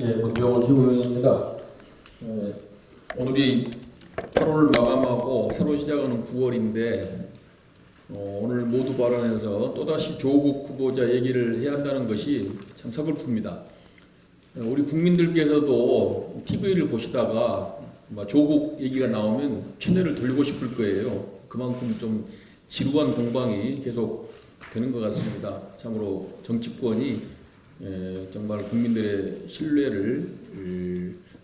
예, 문병호 주의원입니다. 오늘이 8월 마감하고 새로 시작하는 9월인데 오늘 모두 발언해서 또다시 조국 후보자 얘기를 해야 한다는 것이 참 서글픕니다. 우리 국민들께서도 TV를 보시다가 조국 얘기가 나오면 채널을 돌리고 싶을 거예요. 그만큼 좀 지루한 공방이 계속 되는 것 같습니다. 참으로 정치권이 정말 국민들의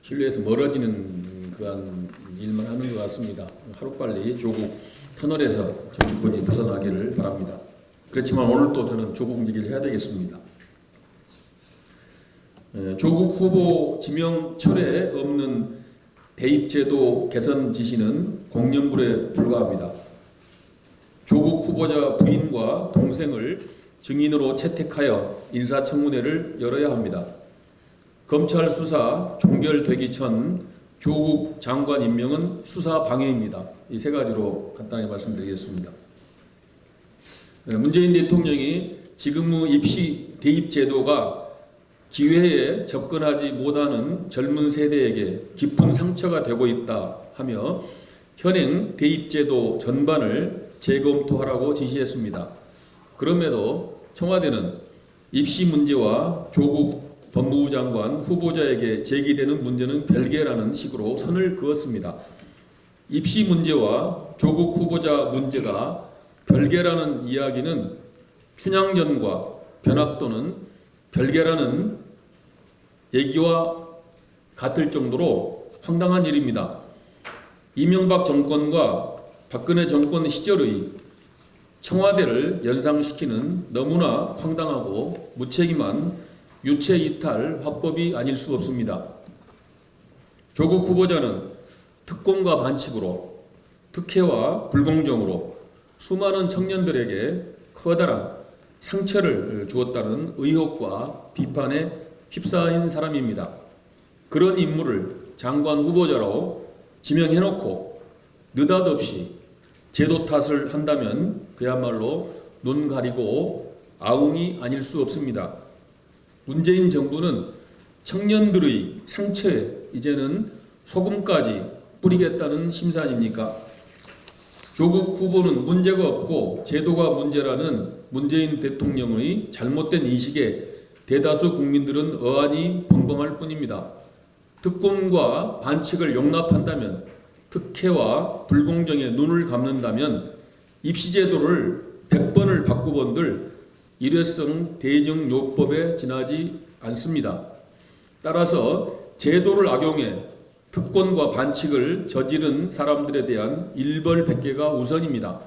신뢰에서 멀어지는 그러한 일만 하는 것 같습니다. 하루빨리 조국 터널에서 정치권이 벗어나기를 바랍니다. 그렇지만 오늘 또 저는 조국 얘기를 해야 되겠습니다. 조국 후보 지명 철회 없는 대입제도 개선 지시는 공연불에 불과합니다. 조국 후보자 부인과 동생을 증인으로 채택하여 인사청문회를 열어야 합니다. 검찰 수사 종결되기 전 조국 장관 임명은 수사 방해입니다. 이 세 가지로 간단히 말씀드리겠습니다. 문재인 대통령이 지금의 입시 대입 제도가 기회에 접근하지 못하는 젊은 세대에게 깊은 상처가 되고 있다 하며 현행 대입 제도 전반을 재검토하라고 지시했습니다. 그럼에도 청와대는 입시 문제와 조국 법무부 장관 후보자에게 제기되는 문제는 별개라는 식으로 선을 그었습니다. 입시 문제와 조국 후보자 문제가 별개라는 이야기는 춘향전과 변학도는 별개라는 얘기와 같을 정도로 황당한 일입니다. 이명박 정권과 박근혜 정권 시절의 청와대를 연상시키는 너무나 황당하고 무책임한 유체이탈 화법이 아닐 수 없습니다. 조국 후보자는 특권과 반칙으로, 특혜와 불공정으로 수많은 청년들에게 커다란 상처를 주었다는 의혹과 비판에 휩싸인 사람입니다. 그런 인물을 장관 후보자로 지명해놓고 느닷없이 제도 탓을 한다면 그야말로 눈 가리고 아웅이 아닐 수 없습니다. 문재인 정부는 청년들의 상처에 이제는 소금까지 뿌리겠다는 심사 아닙니까? 조국 후보는 문제가 없고 제도가 문제라는 문재인 대통령의 잘못된 인식에 대다수 국민들은 어안이 벙벙할 뿐입니다. 특권과 반칙을 용납한다면, 특혜와 불공정에 눈을 감는다면 입시제도를 100번을 바꾸본들 일회성 대증요법에 지나지 않습니다. 따라서 제도를 악용해 특권과 반칙을 저지른 사람들에 대한 일벌백계가 우선입니다.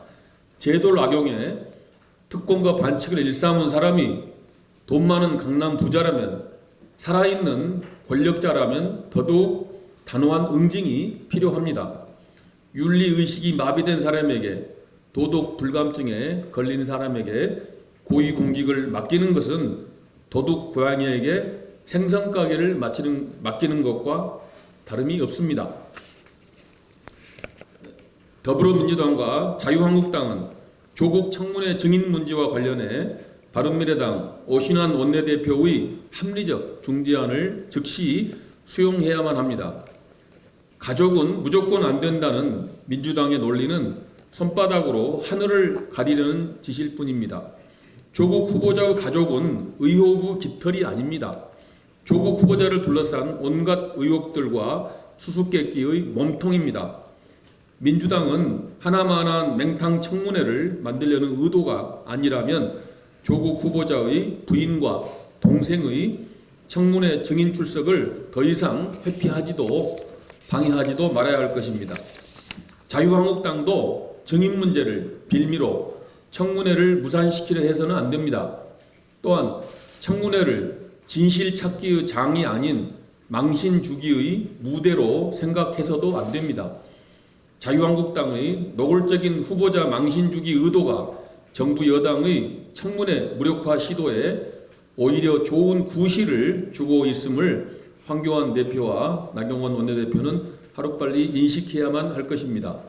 제도를 악용해 특권과 반칙을 일삼은 사람이 돈 많은 강남 부자라면, 살아있는 권력자라면 더더욱 단호한 응징이 필요합니다. 윤리의식이 마비된 사람에게, 도덕 불감증에 걸린 사람에게 고위공직을 맡기는 것은 도둑 고양이에게 생선가게를 맡기는 것과 다름이 없습니다. 더불어민주당과 자유한국당은 조국 청문회 증인 문제와 관련해 바른미래당 오신환 원내대표의 합리적 중재안을 즉시 수용해야만 합니다. 가족은 무조건 안 된다는 민주당의 논리는 손바닥으로 하늘을 가리려는 짓일 뿐입니다. 조국 후보자의 가족은 의혹의 깃털이 아닙니다. 조국 후보자를 둘러싼 온갖 의혹들과 수수께끼의 몸통입니다. 민주당은 하나만한 맹탕 청문회를 만들려는 의도가 아니라면 조국 후보자의 부인과 동생의 청문회 증인 출석을 더 이상 회피하지도 방해하지도 말아야 할 것입니다. 자유한국당도 증인 문제를 빌미로 청문회를 무산시키려 해서는 안 됩니다. 또한 청문회를 진실 찾기의 장이 아닌 망신 주기의 무대로 생각해서도 안 됩니다. 자유한국당의 노골적인 후보자 망신 주기 의도가 정부 여당의 청문회 무력화 시도에 오히려 좋은 구실을 주고 있음을 황교안 대표와 나경원 원내대표는 하루빨리 인식해야만 할 것입니다.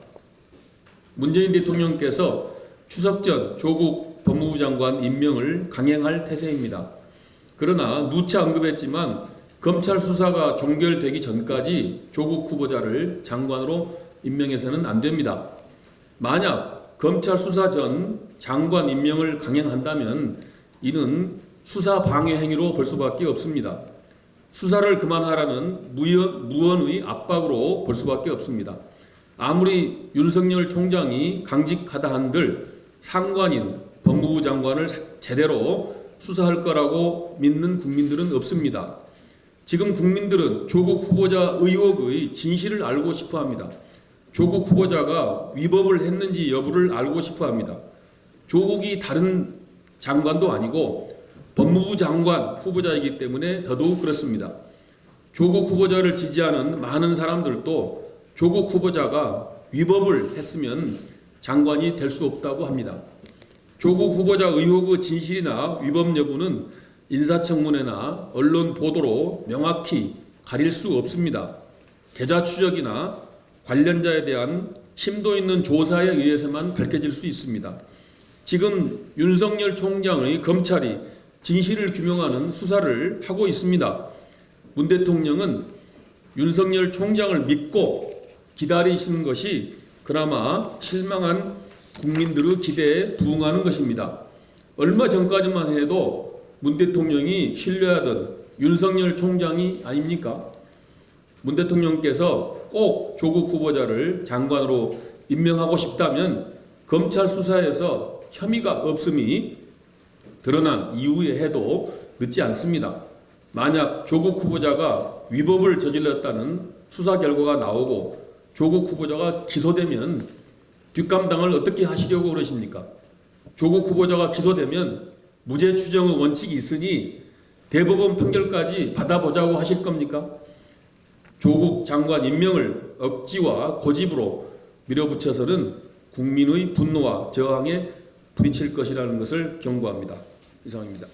문재인 대통령께서 추석 전 조국 법무부 장관 임명을 강행할 태세입니다. 그러나 누차 언급했지만 검찰 수사가 종결되기 전까지 조국 후보자를 장관으로 임명해서는 안 됩니다. 만약 검찰 수사 전 장관 임명을 강행한다면 이는 수사 방해 행위로 볼 수밖에 없습니다. 수사를 그만하라는 무언의 압박으로 볼 수밖에 없습니다. 아무리 윤석열 총장이 강직하다 한들 상관인 법무부 장관을 제대로 수사할 거라고 믿는 국민들은 없습니다. 지금 국민들은 조국 후보자 의혹의 진실을 알고 싶어 합니다. 조국 후보자가 위법을 했는지 여부를 알고 싶어 합니다. 조국이 다른 장관도 아니고 법무부 장관 후보자이기 때문에 더더욱 그렇습니다. 조국 후보자를 지지하는 많은 사람들도 조국 후보자가 위법을 했으면 장관이 될 수 없다고 합니다. 조국 후보자 의혹의 진실이나 위법 여부는 인사청문회나 언론 보도로 명확히 가릴 수 없습니다. 계좌 추적이나 관련자에 대한 심도 있는 조사에 의해서만 밝혀질 수 있습니다. 지금 윤석열 총장의 검찰이 진실을 규명하는 수사를 하고 있습니다. 문 대통령은 윤석열 총장을 믿고 기다리시는 것이 그나마 실망한 국민들의 기대에 부응하는 것입니다. 얼마 전까지만 해도 문 대통령이 신뢰하던 윤석열 총장이 아닙니까? 문 대통령께서 꼭 조국 후보자를 장관으로 임명하고 싶다면 검찰 수사에서 혐의가 없음이 드러난 이후에 해도 늦지 않습니다. 만약 조국 후보자가 위법을 저질렀다는 수사 결과가 나오고 조국 후보자가 기소되면 뒷감당을 어떻게 하시려고 그러십니까? 조국 후보자가 기소되면 무죄 추정의 원칙이 있으니 대법원 판결까지 받아보자고 하실 겁니까? 조국 장관 임명을 억지와 고집으로 밀어붙여서는 국민의 분노와 저항에 부딪힐 것이라는 것을 경고합니다. 이상입니다.